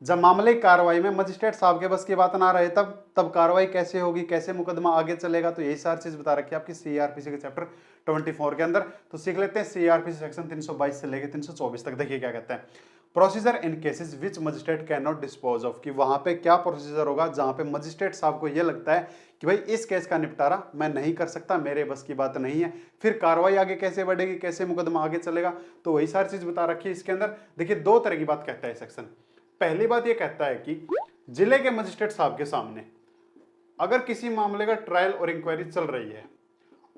जब मामले की कार्रवाई में मजिस्ट्रेट साहब के बस की बात ना रहे तब कार्रवाई कैसे होगी, कैसे मुकदमा आगे चलेगा, तो यही सारी चीज बता रखी है आपकी सीआरपीसी के चैप्टर 24 के अंदर। तो सीख लेते हैं सीआरपीसी सेक्शन 322 से लेकर 324 तक। देखिए क्या कहते हैं, procedure in cases which magistrate can not dispose of, कि वहां पे क्या प्रोसीजर होगा जहां पे मजिस्ट्रेट साहब को यह लगता है कि भाई इस केस का निपटारा मैं नहीं कर सकता, मेरे बस की बात नहीं है, फिर कार्रवाई आगे कैसे बढ़ेगी, कैसे मुकदमा आगे चलेगा, तो वही सारी चीज बता रखी है इसके अंदर। देखिए दो तरह की बात कहता है सेक्शन। पहली बात यह कहता है कि जिले के मजिस्ट्रेट साहब के सामने अगर किसी मामले का ट्रायल और इंक्वायरी चल रही है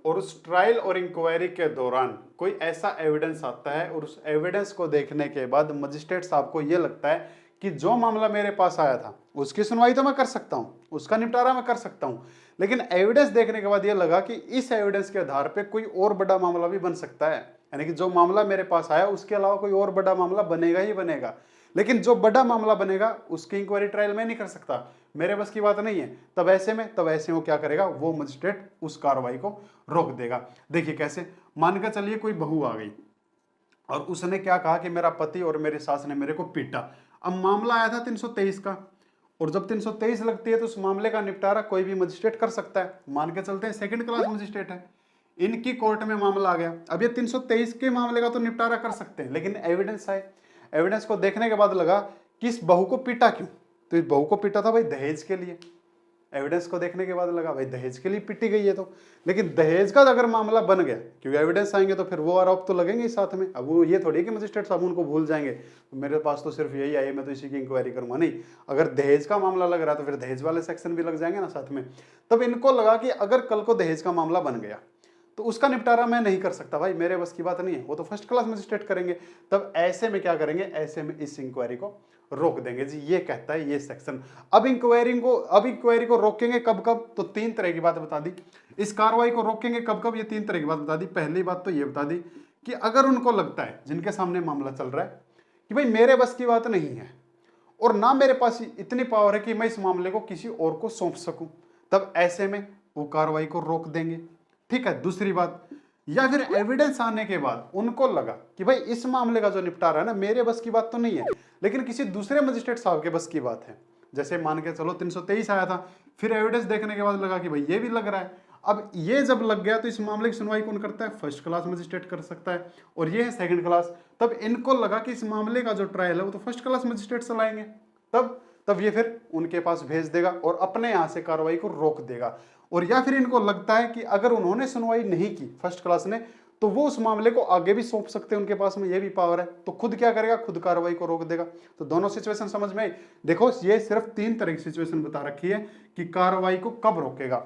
और उस ट्रायल और इंक्वायरी के दौरान कोई ऐसा एविडेंस आता है और उस एविडेंस को देखने के बाद मजिस्ट्रेट साहब को यह लगता है कि जो मामला मेरे पास आया था उसकी सुनवाई तो मैं कर सकता हूं, उसका निपटारा मैं कर सकता हूं, लेकिन एविडेंस देखने के बाद यह लगा कि इस एविडेंस के आधार पे कोई और बड़ा मामला भी बन सकता है, यानी कि जो मामला मेरे पास आया उसके अलावा कोई और बड़ा मामला बनेगा ही बनेगा, लेकिन जो बड़ा मामला बनेगा उसकी इंक्वायरी ट्रायल में नहीं कर सकता, मेरे बस की बात नहीं है। तब ऐसे में वो क्या करेगा, वो मजिस्ट्रेट उस कार्रवाई को रोक देगा। देखिए कैसे, मान कर चलिए कोई बहू आ गई और उसने क्या कहा कि मेरा पति और मेरी सास ने मेरे को पीटा। अब मामला आया था 323 का, और जब 323 लगती है तो उस मामले का निपटारा कोई भी मजिस्ट्रेट कर सकता है। मान के चलते हैं सेकंड क्लास मजिस्ट्रेट है, इनकी कोर्ट में मामला आ गया। अब ये 323 के मामले का तो निपटारा कर सकते हैं, लेकिन एविडेंस आए, एविडेंस को देखने के बाद लगा कि इस बहू को पीटा क्यों, तो इस बहू को पीटा था भाई दहेज के लिए। एविडेंस को देखने के बाद लगा भाई दहेज के लिए पीटी गई है, तो लेकिन दहेज का अगर मामला बन गया, क्योंकि एविडेंस आएंगे तो फिर वो आरोप तो लगेंगे साथ में। अब वो ये थोड़ी है कि मजिस्ट्रेट साहब उनको भूल जाएंगे, मेरे पास तो सिर्फ यही आई है, मैं तो इसी की इंक्वायरी करूंगा, नहीं। अगर दहेज का मामला लग रहा है तो फिर दहेज वाले सेक्शन भी लग जाएंगे ना साथ में। तब इनको लगा कि अगर कल को दहेज का मामला बन गया तो उसका निपटारा मैं नहीं कर सकता भाई, मेरे बस की बात नहीं है, वो तो फर्स्ट क्लास मजिस्ट्रेट करेंगे। तब ऐसे में क्या करेंगे, ऐसे में इस इंक्वायरी को रोक देंगे जी, ये कहता है ये सेक्शन। अब इंक्वायरी को रोकेंगे कब कब, तो तीन तरह की बात बता दी। इस कार्रवाई को रोकेंगे कब कब, ये तीन तरह की बात बता दी। पहली बात तो ये बता दी कि अगर उनको लगता है, जिनके सामने मामला चल रहा है, कि भाई मेरे बस की बात नहीं है और ना मेरे पास इतनी पावर है कि मैं इस मामले को किसी और को सौंप सकूं, तब ऐसे में वो कार्रवाई को रोक देंगे। ठीक है। दूसरी बात, या फिर एविडेंस आने के बाद उनको लगा कि भाई इस मामले का जो निपटारा है ना, मेरे बस की बात तो नहीं है, लेकिन किसी दूसरे मजिस्ट्रेट साहब के बस की बात है। जैसे मान के चलो 323 आया था, फिर एविडेंस देखने के बाद लगा कि भाई ये भी लग रहा है। अब ये जब लग गया तो इस मामले की सुनवाई कौन करता है, फर्स्ट क्लास मजिस्ट्रेट कर सकता है, और ये है सेकंड क्लास। तब इनको लगा कि इस मामले का जो ट्रायल है वो तो फर्स्ट क्लास मजिस्ट्रेट चलाएंगे, तब ये फिर उनके पास भेज देगा और अपने यहां से कार्रवाई को रोक देगा। और या फिर इनको लगता है कि अगर उन्होंने सुनवाई नहीं की फर्स्ट क्लास ने, तो वो उस मामले को आगे भी सौंप सकते हैं, उनके पास में ये भी पावर है, तो खुद क्या करेगा, खुद कार्रवाई को रोक देगा। तो दोनों सिचुएशन समझ में आई। देखो ये सिर्फ तीन तरह की सिचुएशन बता रखी है कि कार्रवाई को कब रोकेगा।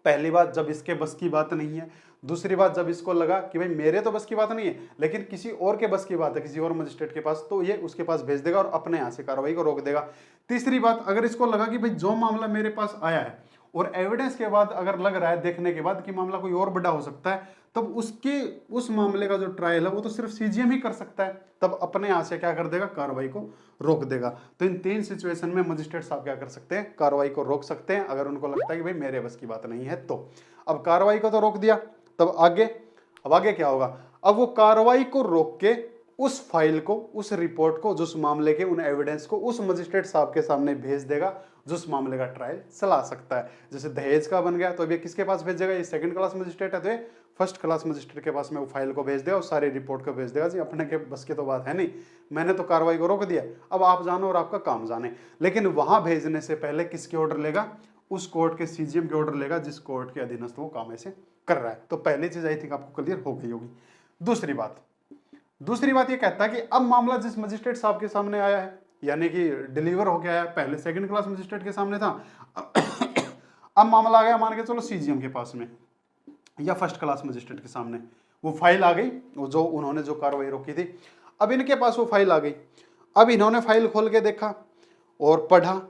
पहली बात, जब इसके बस की बात नहीं है। दूसरी बात, जब इसको लगा कि भाई मेरे तो बस की बात नहीं है, लेकिन किसी और के बस की बात है, किसी और मजिस्ट्रेट के पास, तो ये उसके पास भेज देगा और अपने यहां से कार्रवाई को रोक देगा। तीसरी बात, अगर इसको लगा कि भाई जो मामला मेरे पास आया है और एविडेंस के बाद अगर लग रहा है देखने के बाद कि मामला कोई और बड़ा हो सकता है, तब उस मामले का जो ट्रायल है वो तो सिर्फ सीजीएम ही कर सकता है, तब अपने यहां से क्या कर देगा, कार्रवाई को रोक देगा। तो इन तीन सिचुएशन में मजिस्ट्रेट साहब क्या कर सकते हैं, कार्रवाई को रोक सकते हैं, अगर उनको लगता है कि भाई मेरे बस की बात नहीं है तो। अब कार्रवाई को तो रोक दिया, तब आगे क्या होगा, अब वो कार्रवाई को रोक के उस फाइल को, उस रिपोर्ट को, जो उस मामले के उन एविडेंस को उस मजिस्ट्रेट साहब के सामने भेज देगा जो उस मामले का ट्रायल चला सकता है। जैसे दहेज का बन गया तो अब ये किसके पास भेजेगा, ये सेकंड क्लास मजिस्ट्रेट है तो ये फर्स्ट क्लास मजिस्ट्रेट के पास में वो फाइल को भेज देगा और सारी रिपोर्ट को भेज देगा जी, अपने के बस की तो बात है नहीं, मैंने तो कार्रवाई को रोक दिया, अब आप जानो और आपका काम जाने। लेकिन वहां भेजने से पहले किसके ऑर्डर लेगा, उस कोर्ट के सीजीएम के ऑर्डर लेगा जिस कोर्ट के अधीनस्थ वो काम ऐसे कर रहा है। तो पहली चीज आई थिंक आपको क्लियर हो गई होगी। दूसरी बात ये कहता है कि अब मामला जिस मजिस्ट्रेट साहब के सामने आया है, यानी कि डिलीवर होके आया, पहले सेकंड क्लास मजिस्ट्रेट के सामने था, अब मामला आ गया मान के चलो सीजीएम के पास में या फर्स्ट क्लास मजिस्ट्रेट के सामने, वो फाइल आ गई, वो जो उन्होंने जो कार्रवाई रोकी थी, अब इनके पास वो फाइल आ गई। अब इन्होंने फाइल खोल के देखा और पढ़ा,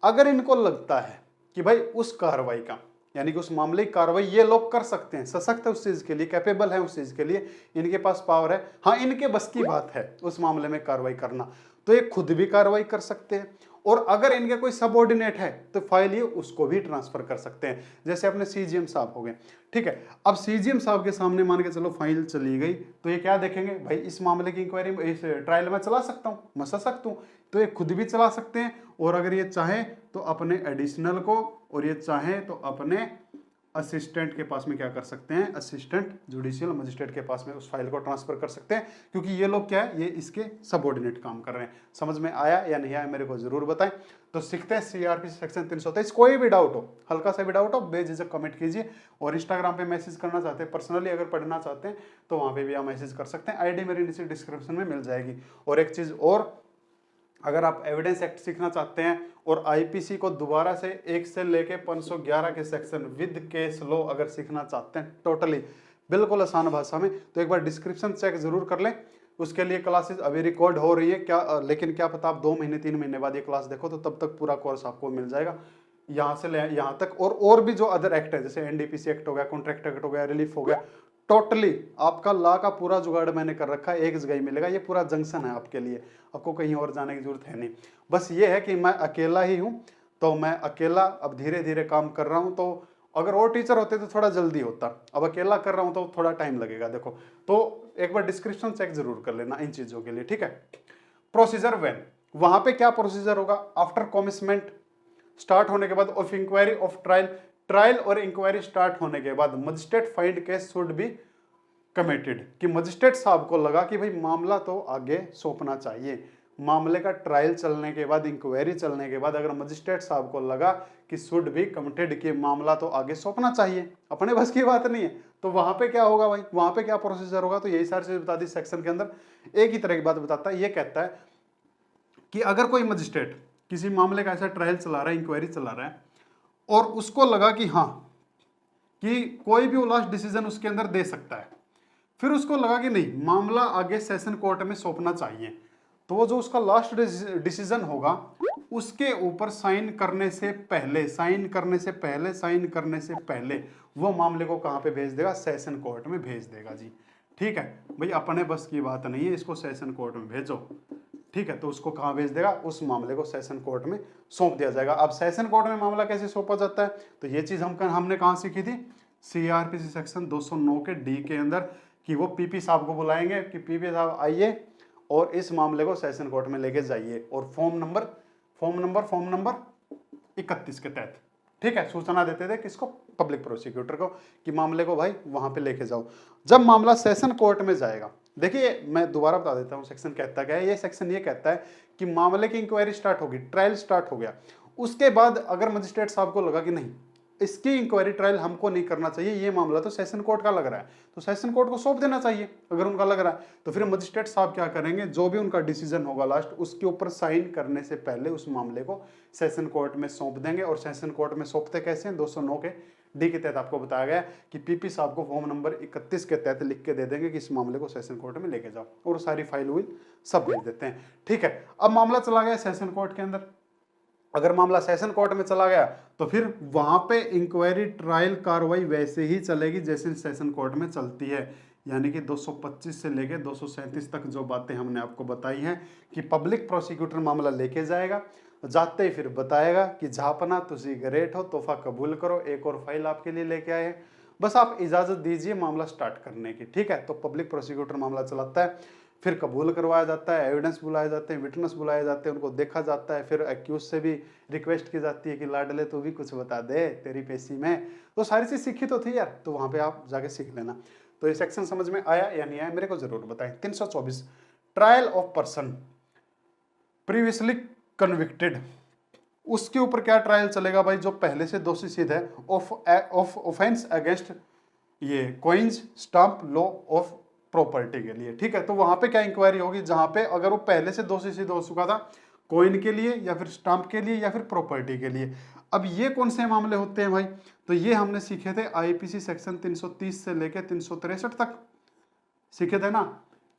अगर इनको लगता है कि भाई उस कार्रवाई का, यानी कि उस मामले की कार्रवाई ये लोग कर सकते हैं, सशक्त है उस चीज के लिए, कैपेबल है उस चीज के लिए, इनके पास पावर है, हाँ इनके बस की बात है उस मामले में कार्रवाई करना, तो ये खुद भी कार्रवाई कर सकते हैं और अगर इनके कोई सबऑर्डिनेट है तो फाइल ये उसको भी ट्रांसफर कर सकते हैं, जैसे अपने सीजीएम साहब हो गए। ठीक है, अब सीजीएम साहब के सामने मान के चलो फाइल चली गई, तो ये क्या देखेंगे भाई, इस मामले की इंक्वायरी इस ट्रायल में चला सकता हूँ, मैं सकता हूँ, तो ये खुद भी चला सकते हैं, और अगर ये चाहे तो अपने एडिशनल को, और ये चाहे तो अपने असिस्टेंट के पास में क्या कर सकते हैं, असिस्टेंट जुडिशियल मजिस्ट्रेट के पास में उस फाइल को ट्रांसफर कर सकते हैं, क्योंकि ये लोग क्या है, ये इसके सबऑर्डिनेट काम कर रहे हैं। समझ में आया या नहीं आया मेरे को जरूर बताएं। तो सीखते हैं सीआरपीसी सेक्शन 323। कोई भी डाउट हो, हल्का सा भी डाउट हो, बेझिझक कमेंट कीजिए, और इंस्टाग्राम पे मैसेज करना चाहते हैं, पर्सनली अगर पढ़ना चाहते हैं तो वहां पे भी आप मैसेज कर सकते हैं, आईडी मेरी नीचे डिस्क्रिप्शन में मिल जाएगी। और एक चीज और, अगर आप एविडेंस एक्ट सीखना चाहते हैं और आईपीसी को दोबारा से 1 से लेके 511 के सेक्शन विद केस लॉ अगर सीखना चाहते हैं टोटली बिल्कुल आसान भाषा में, तो एक बार डिस्क्रिप्शन चेक जरूर कर लें। उसके लिए क्लासेस अभी रिकॉर्ड हो रही है क्या, लेकिन क्या पता आप 2 महीने 3 महीने बाद ये क्लास देखो तो तब तक पूरा कोर्स आपको मिल जाएगा यहाँ से ले यहाँ तक। और भी जो अदर एक्ट है, जैसे एनडीपीसी एक्ट हो गया, कॉन्ट्रैक्ट एक्ट हो गया, रिलीफ हो गया, टोटली आपका लॉ का पूरा जुगाड़ मैंने कर रखा है, एक जगह ही मिलेगा। ये पूरा जंक्शन है आपके लिए, आपको कहीं और जाने की जरूरत है नहीं। बस ये है कि मैं अकेला ही हूँ, तो मैं अकेला अब धीरे धीरे काम कर रहा हूँ। तो अगर और टीचर होते तो थोड़ा जल्दी होता, अब अकेला कर रहा हूँ तो थोड़ा टाइम लगेगा। देखो, तो एक बार डिस्क्रिप्शन चेक जरूर कर लेना इन चीजों के लिए, ठीक है। प्रोसीजर व्हेन, वहां पे क्या प्रोसीजर होगा, आफ्टर कॉमिसमेंट स्टार्ट होने के बाद of inquiry of trial, trial और इंक्वायरी स्टार्ट होने के बाद magistrate find case should be committed, कि मजिस्ट्रेट साहब को लगा कि भाई मामला तो आगे सौंपना चाहिए। मामले का ट्रायल चलने के बाद, इंक्वायरी चलने के बाद अगर मजिस्ट्रेट साहब को लगा कि शुड बी कमिटेड, कि मामला तो आगे सौंपना चाहिए, अपने बस की बात नहीं है, तो वहां पे क्या होगा भाई, वहां पे क्या प्रोसीजर होगा। तो यही सारी चीज बता दी सेक्शन के अंदर। एक ही तरह की बात बताता है, ये कहता है कि अगर कोई मजिस्ट्रेट किसी मामले का ऐसा ट्रायल चला रहा है, इंक्वायरी चला रहा है, और उसको लगा कि हाँ कि कोई भी वो लास्ट डिसीजन उसके अंदर दे सकता है, फिर उसको लगा कि नहीं मामला आगे सेशन कोर्ट में सौंपना चाहिए, तो वो जो उसका लास्ट डिसीजन होगा उसके ऊपर साइन करने से पहले वो मामले को कहां पे भेज देगा, सेशन कोर्ट में भेज देगा जी। ठीक है भाई, अपने बस की बात नहीं है, इसको सेशन कोर्ट में भेजो। ठीक है, तो उसको कहां भेज देगा, उस मामले को सेशन कोर्ट में सौंप दिया जाएगा। अब सेशन कोर्ट में मामला कैसे सौंपा जाता है, तो ये चीज हमने कहां सीखी थी, सीआरपीसी सेक्शन 209 के डी के अंदर, कि वो पीपी साहब को बुलाएंगे कि पीपी साहब आइए और इस मामले को सेशन कोर्ट में लेके जाइए, और फॉर्म नंबर 31 के तहत, ठीक है, सूचना देते थे किसको, पब्लिक प्रोसिक्यूटर को, कि मामले को भाई वहां पे लेके जाओ। जब मामला सेशन कोर्ट में जाएगा, देखिए मैं दोबारा बता देता हूँ सेक्शन कहता क्या है। ये सेक्शन ये कहता है कि मामले की इंक्वायरी स्टार्ट होगी, ट्रायल स्टार्ट हो गया, उसके बाद अगर मजिस्ट्रेट साहब को लगा कि नहीं इसकी इंक्वायरी ट्रायल हमको नहीं करना चाहिए, ये मामला तो सेशन कोर्ट का लग रहा है, तो सेशन कोर्ट को सौंप देना चाहिए। अगर उनका लग रहा है तो फिर मजिस्ट्रेट साहब क्या करेंगे, जो भी उनका डिसीजन होगा लास्ट, उसके ऊपर साइन करने से पहले उस मामले को सेशन कोर्ट में सौंप देंगे। और सेशन कोर्ट में सौंपते कैसे हैं, 209 के डी के तहत आपको बताया गया कि पीपी साहब को फॉर्म नंबर 31 के तहत लिख के दे देंगे कि इस मामले को सेशन कोर्ट में लेके जाओ, और सारी फाइल विल सब भेज देते हैं। ठीक है, अब मामला चला गया सेशन कोर्ट के अंदर। अगर मामला सेशन कोर्ट में चला गया तो फिर वहां पे इंक्वायरी ट्रायल कार्रवाई वैसे ही चलेगी जैसे सेशन कोर्ट में चलती है, यानी कि 225 से लेके 237 तक जो बातें हमने आपको बताई हैं, कि पब्लिक प्रोसिक्यूटर मामला लेके जाएगा, जाते ही फिर बताएगा कि झापना तुसी ग्रेट हो, तोहफा कबूल करो, एक और फाइल आपके लिए लेके आए हैं, बस आप इजाजत दीजिए मामला स्टार्ट करने की। ठीक है, तो पब्लिक प्रोसिक्यूटर मामला चलाता है, फिर कबूल करवाया जाता है, एविडेंस बुलाए जाते हैं, विटनेस बुलाए जाते हैं, उनको देखा जाता है, फिर एक्यूज से भी रिक्वेस्ट की जाती है कि लाडले तू भी कुछ बता दे तेरी पेशी में। तो सारी चीज सीखी तो थी यार, तो वहां पे आप जाके सीख लेना। तो ये सेक्शन समझ में आया या नहीं आया मेरे को जरूर बताएं। 324 trial of person previously convicted, उसके ऊपर क्या ट्रायल चलेगा भाई, जो पहले से दोषी सिद्ध है ऑफ ऑफेंस अगेंस्ट ये coins stamp law of property के लिए। ठीक है, तो वहां पे क्या इंक्वायरी होगी, जहां पे अगर वो पहले से दोषी सिद्ध हो चुका था कॉइन के लिए या फिर स्टाम्प के लिए या फिर प्रॉपर्टी के लिए। अब ये कौन से मामले होते हैं भाई, तो ये हमने सीखे थे आईपीसी सेक्शन 330 से लेके 363 तक सीखे थे ना,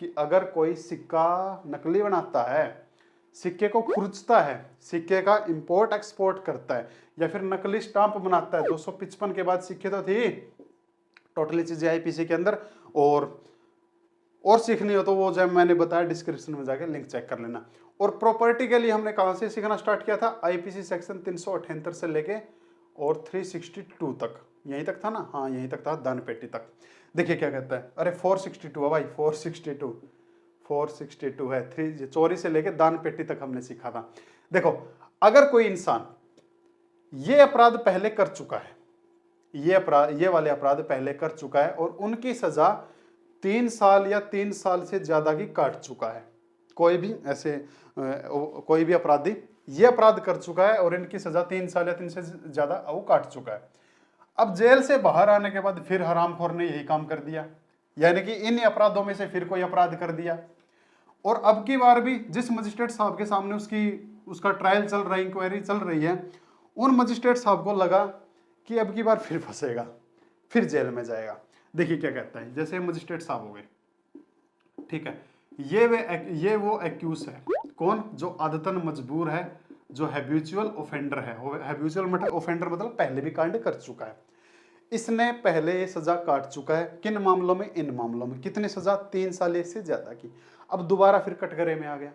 कि अगर कोई सिक्का नकली बनाता है, सिक्के को खुरचता है, सिक्के का इंपोर्ट एक्सपोर्ट करता है, या फिर नकली स्टाम्प बनाता है, 255 के बाद सीखे तो थी टोटली चीजें आईपीसी के अंदर। और सीखनी हो तो वो जब मैंने बताया डिस्क्रिप्शन में जाके लिंक चेक कर लेना। और प्रॉपर्टी के लिए हमने कहां से सीखना स्टार्ट किया था, आईपीसी सेक्शन 378 से लेके और 362 तक, यहीं तक था ना, हाँ यहीं तक था, दान पेटी तक। देखिए क्या कहता है, अरे 462 है भाई, 462 है, चोरी से लेके दान पेटी तक हमने सीखा था। देखो अगर कोई इंसान ये अपराध पहले कर चुका है, ये वाले अपराध पहले कर चुका है और उनकी सजा 3 साल या 3 साल से ज्यादा की काट चुका है, कोई भी ऐसे कोई भी अपराधी ये अपराध कर चुका है और इनकी सजा 3 साल या 3 से ज्यादा वो काट चुका है। अब जेल से बाहर आने के बाद फिर हरामखोर ने यही काम कर दिया, यानी कि इन अपराधों में से फिर कोई अपराध कर दिया, और अब की बार भी जिस मजिस्ट्रेट साहब के सामने उसका ट्रायल चल रहा है, इंक्वायरी चल रही है, उन मजिस्ट्रेट साहब को लगा कि अब की बार फिर फंसेगा, फिर जेल में जाएगा। देखिए क्या कहता है, जैसे मजिस्ट्रेट साहब हो गए, ठीक है, ये वो एक्यूज है, कौन, जो आदतन मजबूर है, जो हैबिचुअल ऑफेंडर है। हैबिचुअल ऑफेंडर मतलब पहले भी कांड कर चुका है, इसने पहले सजा काट चुका है, किन मामलों में, इन मामलों में। कितनी सजा, 3 साल से ज्यादा की। अब दोबारा फिर कटघरे में आ गया,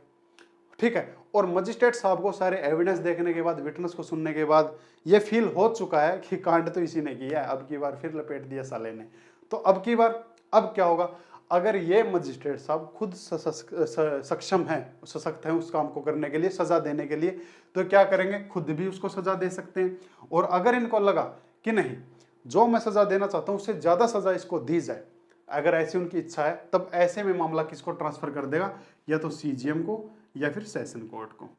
ठीक है, और मजिस्ट्रेट साहब को सारे एविडेंस देखने के बाद, विटनेस को सुनने के बाद ये फील हो चुका है कि कांड तो इसी ने किया है, अब की बार फिर लपेट दिया साले ने। तो अब की बार अब क्या होगा, अगर ये मजिस्ट्रेट साहब खुद सक्षम है, सशक्त है उस काम को करने के लिए, सजा देने के लिए, तो क्या करेंगे, खुद भी उसको सजा दे सकते हैं। और अगर इनको लगा कि नहीं, जो मैं सजा देना चाहता हूं उससे ज्यादा सजा इसको दी जाए, अगर ऐसी उनकी इच्छा है, तब ऐसे में मामला किसको ट्रांसफर कर देगा, या तो सीजीएम को या फिर सेशन कोर्ट को।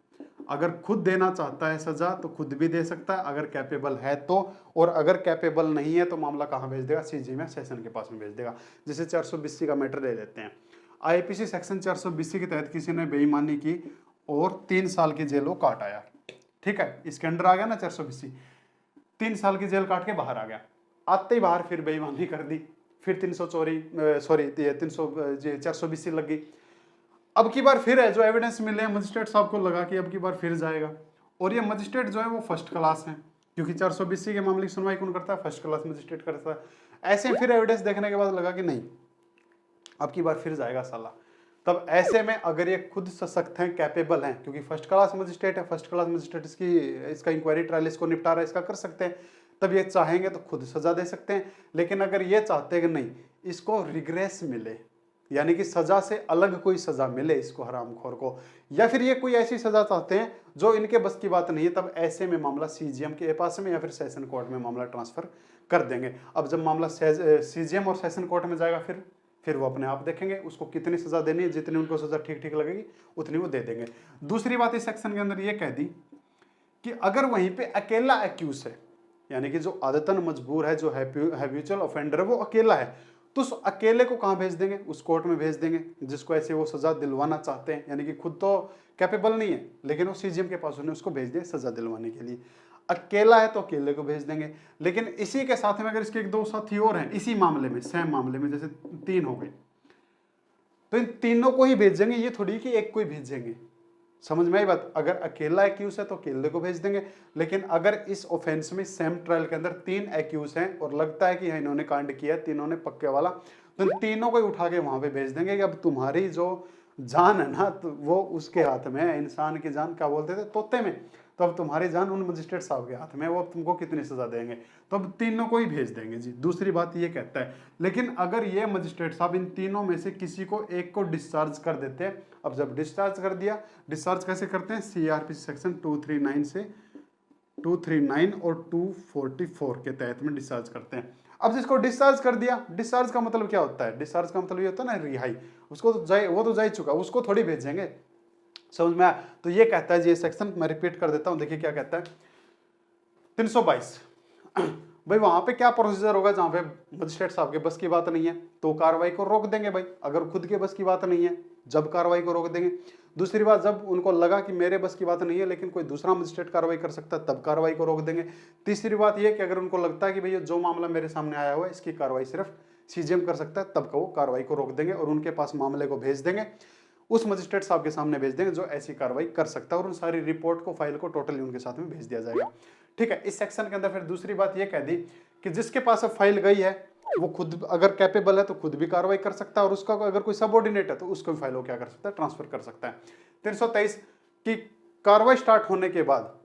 अगर खुद देना चाहता है सजा तो खुद भी दे सकता है, अगर कैपेबल है तो, और अगर कैपेबल नहीं है तो मामला कहां भेज देगा, सीजीएम या सेशन के पास में भेज देगा। जैसे 420 का मैटर ले लेते हैं, आईपीसी सेक्शन 420 के तहत किसी ने बेईमानी की और 3 साल की जेल काट आया, ठीक है, इसके अंडर आ गया ना 420, 3 साल की जेल काट के बाहर आ गया, आते ही बाहर फिर बेईमानी कर दी, फिर 420 लग गई। अब की बार फिर है, जो एविडेंस मिले मजिस्ट्रेट साहब को लगा कि अब की बार फिर जाएगा, और ये मजिस्ट्रेट जो है वो फर्स्ट क्लास है, क्योंकि 420 के मामले की सुनवाई कौन करता है, फर्स्ट क्लास मजिस्ट्रेट करता है। ऐसे फिर एविडेंस देखने के बाद लगा कि नहीं, अब की बार फिर जाएगा साला। तब ऐसे में अगर ये खुद सशक्त हैं, कैपेबल हैं, क्योंकि फर्स्ट क्लास मजिस्ट्रेट है, फर्स्ट क्लास मजिस्ट्रेट इसका इंक्वायरी ट्रायल इसको निपटारा इसका कर सकते हैं, तब ये चाहेंगे तो खुद सजा दे सकते हैं। लेकिन अगर ये चाहते हैं कि नहीं, इसको रिग्रेस मिले, यानी कि सजा से अलग कोई सजा मिले इसको, हरामखोर को, या फिर ये कोई ऐसी सजा चाहते हैं जो इनके बस की बात नहीं है, तब ऐसे में मामला सीजीएम के पास में या फिर सेशन कोर्ट में मामला ट्रांसफर कर देंगे। अब जब मामला सीजीएम और सेशन कोर्ट में जाएगा, फिर वो अपने आप देखेंगे उसको कितनी सजा देनी है, जितनी उनको सजा ठीक ठीक लगेगी उतनी वो दे देंगे। दूसरी बात इस सेक्शन के अंदर ये कह दी कि अगर वहीं पे अकेला एक्यूज है, यानी कि जो आदतन मजबूर है, जो हैबिचुअल ऑफेंडर है, वो अकेला है, तो उस अकेले को कहां भेज देंगे, उस कोर्ट में भेज देंगे जिसको ऐसे वो सजा दिलवाना चाहते हैं, यानी कि खुद तो कैपेबल नहीं है, लेकिन वो सीजीएम के पास उन्हें उसको भेज दिया सजा दिलवाने के लिए। अकेला है तो अकेले को भेज देंगे, लेकिन इसी के साथ में अगर इसके 1-2 साथी और हैं इसी मामले में, सेम मामले में, जैसे 3 हो गए, तो इन तीनों को ही भेजेंगे, ये थोड़ी कि एक को ही भेजेंगे। समझ में आई बात, अगर अकेला एक्यूज है तो अकेले को भेज देंगे, लेकिन अगर इस ऑफेंस में सेम ट्रायल के अंदर 3 एक्यूज हैं और लगता है कि इन्होंने कांड किया, तीनों ने पक्के वाला, तो इन तीनों को ही उठा के वहां पे भेज देंगे कि अब तुम्हारी जो जान है ना, तो वो उसके हाथ में है, इंसान की जान क्या बोलते थे, तोते में, तो अब तुम्हारी जान उन मजिस्ट्रेट साहब के हाथ में, वो तुमको कितनी सजा देंगे, तो अब तीनों को ही भेज देंगे जी। दूसरी बात ये कहता है, लेकिन अगर ये मजिस्ट्रेट साहब इन तीनों में से किसी को एक को डिस्चार्ज कर देते हैं, अब जब डिस्चार्ज कर दिया, डिस्चार्ज कैसे करते हैं, सीआरपीसी सेक्शन 239 और 244 के तहत में डिस्चार्ज करते हैं। अब जिसको डिस्चार्ज कर दिया, डिस्चार्ज का मतलब क्या होता है, डिस्चार्ज का मतलब ये होता है ना रिहाई, उसको तो वो तो जा ही चुका, उसको थोड़ी भेजेंगे, समझ में आया। तो ये कहता है जी ये सेक्शन, मैं रिपीट कर देता हूं, देखिए क्या कहता है 322। भाई वहां पे क्या प्रोसीजर होगा, जहां पे मजिस्ट्रेट साहब के बस की बात नहीं है तो कार्रवाई को रोक देंगे भाई, अगर खुद के बस की बात नहीं है जब कार्रवाई को रोक देंगे। दूसरी बात, जब उनको लगा कि मेरे बस की बात नहीं है लेकिन कोई दूसरा मजिस्ट्रेट कार्रवाई कर सकता है, तब कार्रवाई को रोक देंगे। तीसरी बात यह कि अगर उनको लगता है कि भैया जो मामला मेरे सामने आया हुआ है इसकी कार्रवाई सिर्फ सीजीएम कर सकता है, तब वो कार्रवाई को रोक देंगे और उनके पास मामले को भेज देंगे, उस मजिस्ट्रेट साहब के सामने भेज देंगे जो ऐसी कार्रवाई कर सकता है, और उन सारी रिपोर्ट को, फाइल को टोटली उनके साथ में भेज दिया जाएगा। ठीक है, इस सेक्शन के अंदर फिर दूसरी बात यह कह दी कि जिसके पास अब फाइल गई है वो खुद अगर कैपेबल है तो खुद भी कार्रवाई कर सकता है, और उसका अगर कोई सबऑर्डिनेट है तो उसको भी फाइल को क्या कर सकता है, ट्रांसफर कर सकता है। 323 की कार्रवाई स्टार्ट होने के बाद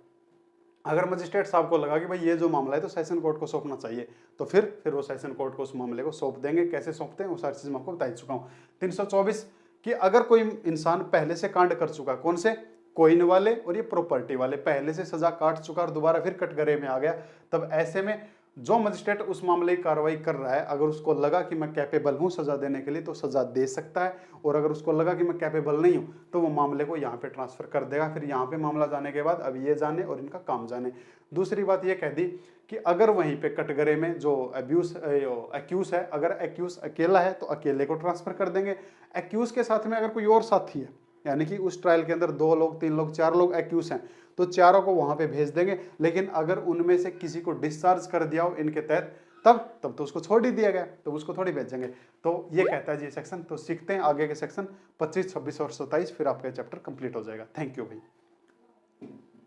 अगर मजिस्ट्रेट साहब को लगा कि भाई ये जो मामला है तो सेशन कोर्ट को सौंपना चाहिए, तो फिर वो सेशन कोर्ट को उस मामले को सौंप देंगे। कैसे सौंपते हैं वो सारी चीज मैं आपको बता चुका हूँ। 324 कि अगर कोई इंसान पहले से कांड कर चुका, कौन से, कोइन वाले और ये प्रॉपर्टी वाले, पहले से सजा काट चुका और दोबारा फिर कटघरे में आ गया, तब ऐसे में जो मजिस्ट्रेट उस मामले की कार्रवाई कर रहा है, अगर उसको लगा कि मैं कैपेबल हूं सजा देने के लिए तो सजा दे सकता है, और अगर उसको लगा कि मैं कैपेबल नहीं हूं तो वो मामले को यहाँ पे ट्रांसफर कर देगा। फिर यहाँ पे मामला जाने के बाद अब ये जाने और इनका काम जाने। दूसरी बात ये कह दी कि अगर वहीं पे कटघरे में जो एक्यूज है, अगर एक्यूज अकेला है तो अकेले को ट्रांसफर कर देंगे। एक्यूज के साथ में अगर कोई और साथी है, यानी कि उस ट्रायल के अंदर 2 लोग 3 लोग 4 लोग एक्यूज हैं, तो चारों को वहां पे भेज देंगे। लेकिन अगर उनमें से किसी को डिस्चार्ज कर दिया हो इनके तहत, तब तो उसको छोड़ ही दिया गया, तो उसको थोड़ी भेजेंगे। तो ये कहता है जी सेक्शन। तो सीखते हैं आगे के सेक्शन 25, 26 और 27, फिर आपका चैप्टर कंप्लीट हो जाएगा। थैंक यू भाई।